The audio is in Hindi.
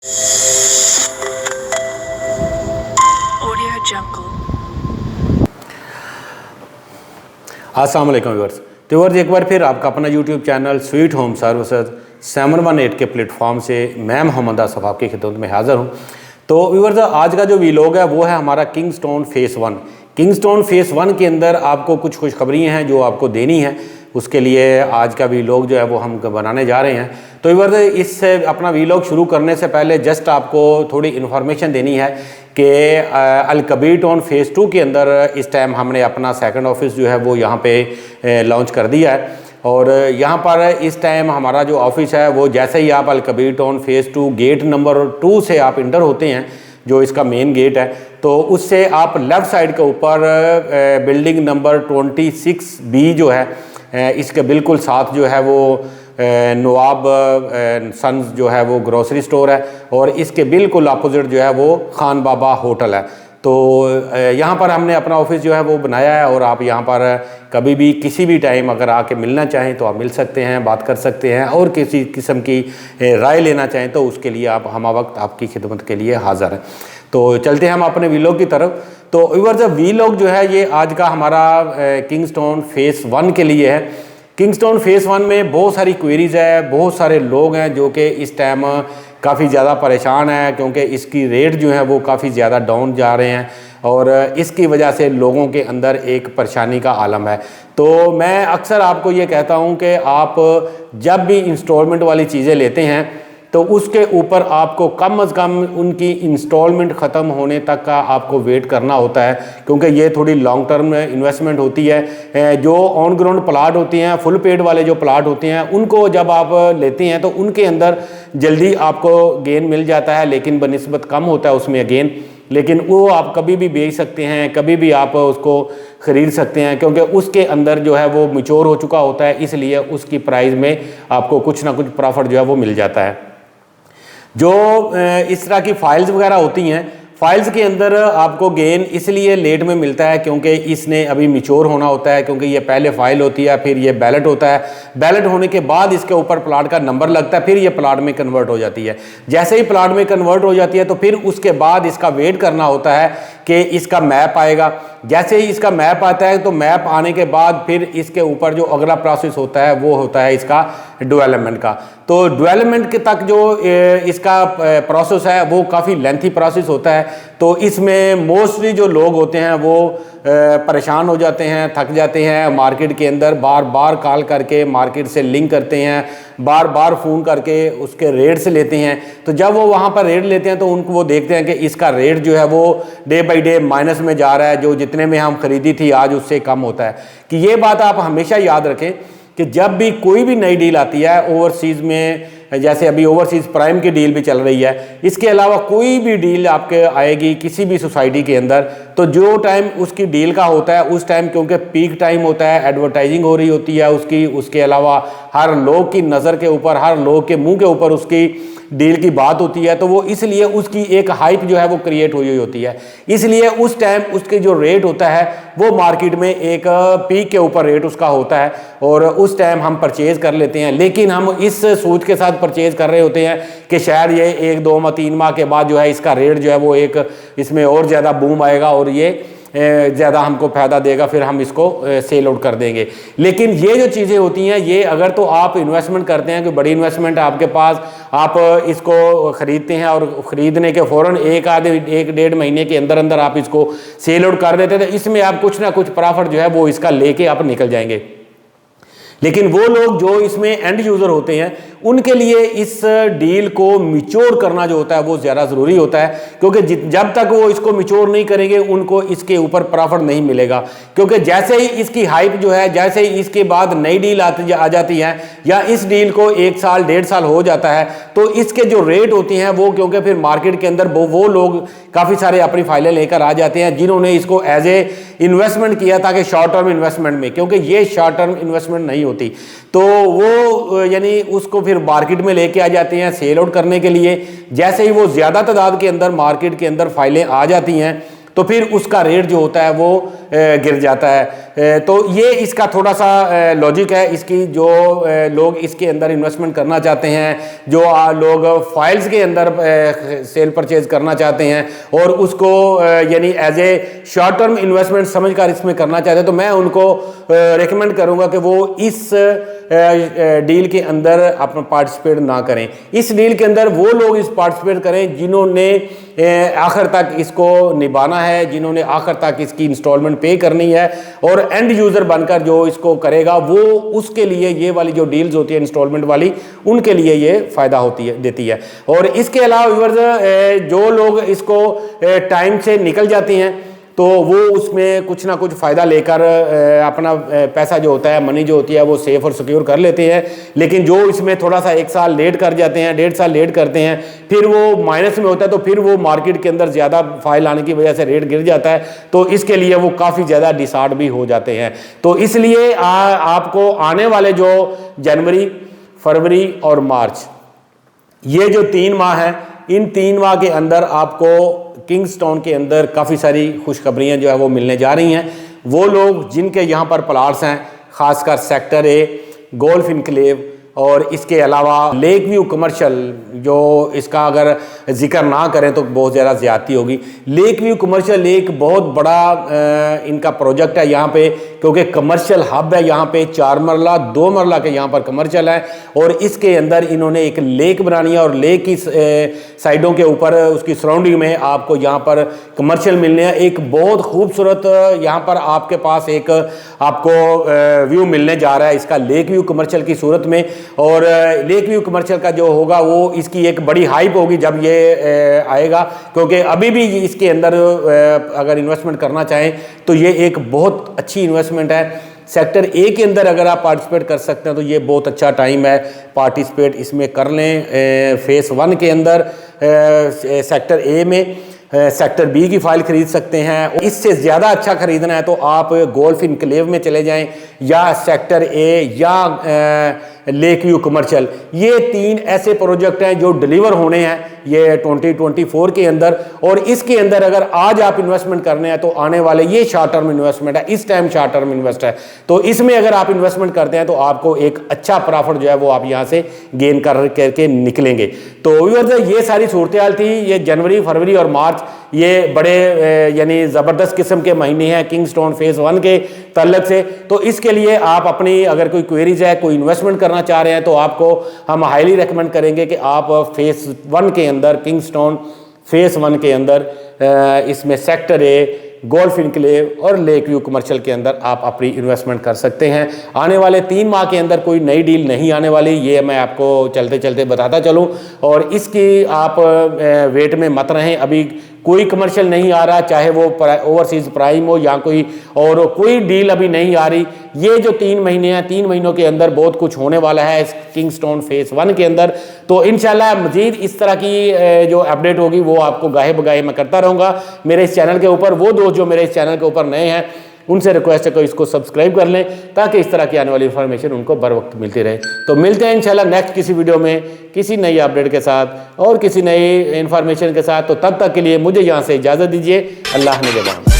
अस्सलाम वालेकुम व्यूअर्स। तो व्यूअर्स एक बार फिर आपका अपना YouTube channel sweet home services 718 के प्लेटफॉर्म से मैं मोहम्मद आसफ आपकी खिदमत में हाज़िर हूँ। तो व्यूअर्स आज का जो वीलॉग है वो है हमारा किंगस्टोन फेज़ 1। किंगस्टोन फेज़ 1 के अंदर आपको कुछ खुशखबरियाँ हैं जो आपको देनी है, उसके लिए आज का वीलॉग जो है वो हम बनाने जा रहे हैं। तो व्यूअर्स इससे अपना वीलॉग शुरू करने से पहले जस्ट आपको थोड़ी इन्फॉर्मेशन देनी है कि अल कबीर टाउन फेज़ 2 के अंदर इस टाइम हमने अपना सेकंड ऑफिस जो है वो यहाँ पे लॉन्च कर दिया है। और यहाँ पर इस टाइम हमारा जो ऑफिस है वो जैसे ही आप Al Kabir town phase 2 gate number 2 से आप इंटर होते हैं, जो इसका मेन गेट है, तो उससे आप लेफ़्ट साइड के ऊपर बिल्डिंग नंबर 26B जो है इसके बिल्कुल साथ जो है वो नवाब सन्स जो है वो ग्रोसरी स्टोर है और इसके बिल्कुल अपोजिट जो है वो खान बाबा होटल है। तो यहाँ पर हमने अपना ऑफिस जो है वो बनाया है और आप यहाँ पर कभी भी किसी भी टाइम अगर आके मिलना चाहें तो आप मिल सकते हैं, बात कर सकते हैं और किसी किस्म की राय लेना चाहें तो उसके लिए आप हम वक्त आपकी खिदमत के लिए हाज़िर हैं। तो चलते हैं हम अपने वीलॉग की तरफ। तो व्यूअर्स वीलॉग जो है ये आज का हमारा किंगस्टोन फेज़ 1 के लिए है। किंगस्टोन फेज़ 1 में बहुत सारी क्वेरीज़ है, बहुत सारे लोग हैं जो कि इस टाइम काफ़ी ज़्यादा परेशान है क्योंकि इसकी रेट जो है वो काफ़ी ज़्यादा डाउन जा रहे हैं और इसकी वजह से लोगों के अंदर एक परेशानी का आलम है। तो मैं अक्सर आपको ये कहता हूँ कि आप जब भी इंस्टॉलमेंट वाली चीज़ें लेते हैं तो उसके ऊपर आपको कम से कम उनकी इंस्टॉलमेंट ख़त्म होने तक का आपको वेट करना होता है, क्योंकि ये थोड़ी लॉन्ग टर्म इन्वेस्टमेंट होती है। जो ऑन ग्राउंड प्लाट होती हैं, फुल पेड वाले जो प्लाट होते हैं, उनको जब आप लेते हैं तो उनके अंदर जल्दी आपको गेन मिल जाता है, लेकिन बनिस्बत कम होता है उसमें गेन। लेकिन वो आप कभी भी बेच सकते हैं, कभी भी आप उसको ख़रीद सकते हैं, क्योंकि उसके अंदर जो है वो मैच्योर हो चुका होता है, इसलिए उसकी प्राइस में आपको कुछ ना कुछ प्रॉफिट जो है वो मिल जाता है। जो इस तरह की फाइल्स वगैरह होती हैं, फाइल्स के अंदर आपको गेन इसलिए लेट में मिलता है क्योंकि इसने अभी मैच्योर होना होता है, क्योंकि ये पहले फाइल होती है, फिर ये बैलेट होता है, बैलेट होने के बाद इसके ऊपर प्लाट का नंबर लगता है, फिर ये प्लाट में कन्वर्ट हो जाती है। जैसे ही प्लाट में कन्वर्ट हो जाती है तो फिर उसके बाद इसका वेट करना होता है कि इसका मैप आएगा। जैसे ही इसका मैप आता है तो मैप आने के बाद फिर इसके ऊपर जो अगला प्रोसेस होता है वो होता है इसका डेवलपमेंट का। तो डेवलपमेंट के तक जो इसका प्रोसेस है वो काफ़ी लेंथी प्रोसेस होता है। तो इसमें मोस्टली जो लोग होते हैं वो परेशान हो जाते हैं, थक जाते हैं, मार्केट के अंदर बार बार कॉल करके मार्केट से लिंक करते हैं, बार बार फ़ोन करके उसके रेट से लेते हैं। तो जब वो वहाँ पर रेट लेते हैं तो उनको वो देखते हैं कि इसका रेट जो है वो डे बाई डे माइनस में जा रहा है, जो जितने में हम खरीदी थी आज उससे कम होता है। कि ये बात आप हमेशा याद रखें कि जब भी कोई भी नई डील आती है ओवरसीज़ में, जैसे अभी ओवरसीज़ प्राइम की डील भी चल रही है, इसके अलावा कोई भी डील आपके आएगी किसी भी सोसाइटी के अंदर, तो जो टाइम उसकी डील का होता है उस टाइम क्योंकि पीक टाइम होता है, एडवर्टाइजिंग हो रही होती है उसकी, उसके अलावा हर लोग की नज़र के ऊपर, हर लोग के मुंह के ऊपर उसकी डील की बात होती है, तो वो इसलिए उसकी एक हाइप जो है वो क्रिएट हुई होती है। इसलिए उस टाइम उसके जो रेट होता है वो मार्केट में एक पीक के ऊपर रेट उसका होता है और उस टाइम हम परचेज़ कर लेते हैं। लेकिन हम इस सोच के साथ परचेज़ कर रहे होते हैं कि शायद ये 1, 2 माह, 3 माह के बाद जो है इसका रेट जो है वो एक इसमें और ज़्यादा बूम आएगा और ये ज़्यादा हमको फ़ायदा देगा, फिर हम इसको सेल आउट कर देंगे। लेकिन ये जो चीज़ें होती हैं ये अगर तो आप इन्वेस्टमेंट करते हैं, कोई बड़ी इन्वेस्टमेंट है आपके पास, आप इसको ख़रीदते हैं और ख़रीदने के फ़ौरन 1-1.5 महीने के अंदर अंदर आप इसको सेल आउट कर देते हैं, तो इसमें आप कुछ ना कुछ प्रॉफिट जो है वो इसका लेके आप निकल जाएंगे। लेकिन वो लोग जो इसमें एंड यूज़र होते हैं उनके लिए इस डील को मैच्योर करना जो होता है वो ज़्यादा ज़रूरी होता है, क्योंकि जब तक वो इसको मैच्योर नहीं करेंगे उनको इसके ऊपर प्रॉफिट नहीं मिलेगा। क्योंकि जैसे ही इसकी हाइप जो है, जैसे ही इसके बाद नई डील आ जाती है या इस डील को 1 साल 1.5 साल हो जाता है तो इसके जो रेट होती हैं वो, क्योंकि फिर मार्केट के अंदर वो लोग काफ़ी सारे अपनी फाइलें लेकर आ जाते हैं जिन्होंने इसको एज ए इन्वेस्टमेंट किया था कि शॉर्ट टर्म इन्वेस्टमेंट में, क्योंकि ये शॉर्ट टर्म इन्वेस्टमेंट नहीं होती, तो वो यानी उसको फिर मार्केट में लेके आ जाते हैं सेल आउट करने के लिए। जैसे ही वो ज़्यादा तादाद के अंदर मार्केट के अंदर फाइलें आ जाती हैं तो फिर उसका रेट जो होता है वो गिर जाता है। तो ये इसका थोड़ा सा लॉजिक है इसकी। जो लोग इसके अंदर इन्वेस्टमेंट करना चाहते हैं, जो लोग फाइल्स के अंदर सेल परचेज करना चाहते हैं और उसको यानी as a short term investment समझकर इसमें करना चाहते हैं, तो मैं उनको रेकमेंड करूंगा कि वो इस डील के अंदर अपना पार्टिसिपेट ना करें। इस डील के अंदर वो लोग इस पार्टिसिपेट करें जिन्होंने आखिर तक इसको निभाना है, जिन्होंने आखिर तक इसकी इंस्टॉलमेंट पे करनी है, और एंड यूज़र बनकर जो इसको करेगा वो उसके लिए ये वाली जो डील्स होती है इंस्टॉलमेंट वाली, उनके लिए ये फ़ायदा देती है। और इसके अलावा व्यूअर्स जो लोग इसको टाइम से निकल जाती हैं तो वो उसमें कुछ ना कुछ फ़ायदा लेकर अपना पैसा जो होता है, मनी जो होती है, वो सेफ और सिक्योर कर लेते हैं। लेकिन जो इसमें थोड़ा सा 1 साल लेट कर जाते हैं, 1.5 साल लेट करते हैं, फिर वो माइनस में होता है, तो फिर वो मार्केट के अंदर ज़्यादा फाइल आने की वजह से रेट गिर जाता है, तो इसके लिए वो काफ़ी ज़्यादा डिसऑर्ड भी हो जाते हैं। तो इसलिए आपको आने वाले जो जनवरी, फरवरी और मार्च, ये जो 3 माह हैं, इन 3 माह के अंदर आपको किंग्स्टन के अंदर काफ़ी सारी खुशखबरियाँ जो है वो मिलने जा रही हैं। वो लोग जिनके यहाँ पर प्लाट्स हैं, ख़ासकर सेक्टर ए, गोल्फ इनक्लेव और इसके अलावा लेक व्यू कमर्शियल, जो इसका अगर जिक्र ना करें तो बहुत ज़्यादा ज़्यादती होगी। लेक व्यू कमर्शियल एक बहुत बड़ा इनका प्रोजेक्ट है यहाँ पे, क्योंकि कमर्शियल हब है यहाँ पे। 4 मरला 2 मरला के यहाँ पर कमर्शियल है और इसके अंदर इन्होंने एक लेक बनानी है और लेक की साइडों के ऊपर उसकी सराउंडिंग में आपको यहाँ पर कमर्शियल मिलने हैं। एक बहुत खूबसूरत यहाँ पर आपके पास एक आपको व्यू मिलने जा रहा है इसका लेक व्यू कमर्शियल की सूरत में। और लेक व्यू कमर्शियल का जो होगा वो इसकी एक बड़ी हाइप होगी जब ये आएगा, क्योंकि अभी भी इसके अंदर अगर इन्वेस्टमेंट करना चाहें तो ये एक बहुत अच्छी इन्वेस्टमेंट है। सेक्टर ए के अंदर अगर आप पार्टिसिपेट कर सकते हैं तो ये बहुत अच्छा टाइम है, पार्टिसिपेट इसमें कर लें। फेस 1 के अंदर सेक्टर ए में सेक्टर बी की फाइल खरीद सकते हैं। इससे ज़्यादा अच्छा खरीदना है तो आप गोल्फ इनक्लेव में चले जाएं या सेक्टर ए या लेक व्यू कमर्शियल। ये 3 ऐसे प्रोजेक्ट हैं जो डिलीवर होने हैं ये 2024 के अंदर। और इसके अंदर अगर आज आप इन्वेस्टमेंट करने हैं तो आने वाले ये शॉर्ट टर्म इन्वेस्टमेंट है, इस टाइम शॉर्ट टर्म इन्वेस्ट है, तो इसमें अगर आप इन्वेस्टमेंट करते हैं तो आपको एक अच्छा प्रॉफिट जो है वो आप यहाँ से गेन करके निकलेंगे। तो ये सारी सूरत हाल थी। ये जनवरी, फरवरी और मार्च ये बड़े यानी ज़बरदस्त किस्म के महीने हैं किंग्स्टन फेज़ 1 के तल्लक से। तो इसके लिए आप अपनी अगर कोई क्वेरीज है, कोई इन्वेस्टमेंट करना चाह रहे हैं तो आपको हम हाईली रेकमेंड करेंगे कि आप फेज़ 1 के अंदर, किंग्स्टन फेज़ 1 के अंदर इसमें सेक्टर ए, गोल्फ इनक्लेव और लेक व्यू कमर्शियल के अंदर आप अपनी इन्वेस्टमेंट कर सकते हैं। आने वाले 3 माह के अंदर कोई नई डील नहीं आने वाली, ये मैं आपको चलते चलते बताता चलूं। और इसकी आप वेट में मत रहें, अभी कोई कमर्शियल नहीं आ रहा, चाहे वो ओवरसीज़ प्राइम हो या कोई और कोई डील अभी नहीं आ रही। ये जो 3 महीने हैं, 3 महीनों के अंदर बहुत कुछ होने वाला है इस किंग्स्टन फेज़ 1 के अंदर। तो इंशाल्लाह मज़ीद इस तरह की जो अपडेट होगी वो आपको गाहे बगाहे मैं करता रहूँगा मेरे इस चैनल के ऊपर। वो दोस्त जो मेरे इस चैनल के ऊपर नए हैं उनसे रिक्वेस्ट है कि इसको सब्सक्राइब कर लें ताकि इस तरह की आने वाली इन्फॉर्मेशन उनको बर वक्त मिलती रहे। तो मिलते हैं इंशाल्लाह नेक्स्ट किसी वीडियो में किसी नई अपडेट के साथ और किसी नई इन्फॉर्मेशन के साथ। तो तब तक के लिए मुझे यहाँ से इजाज़त दीजिए। अल्लाह निगहबान।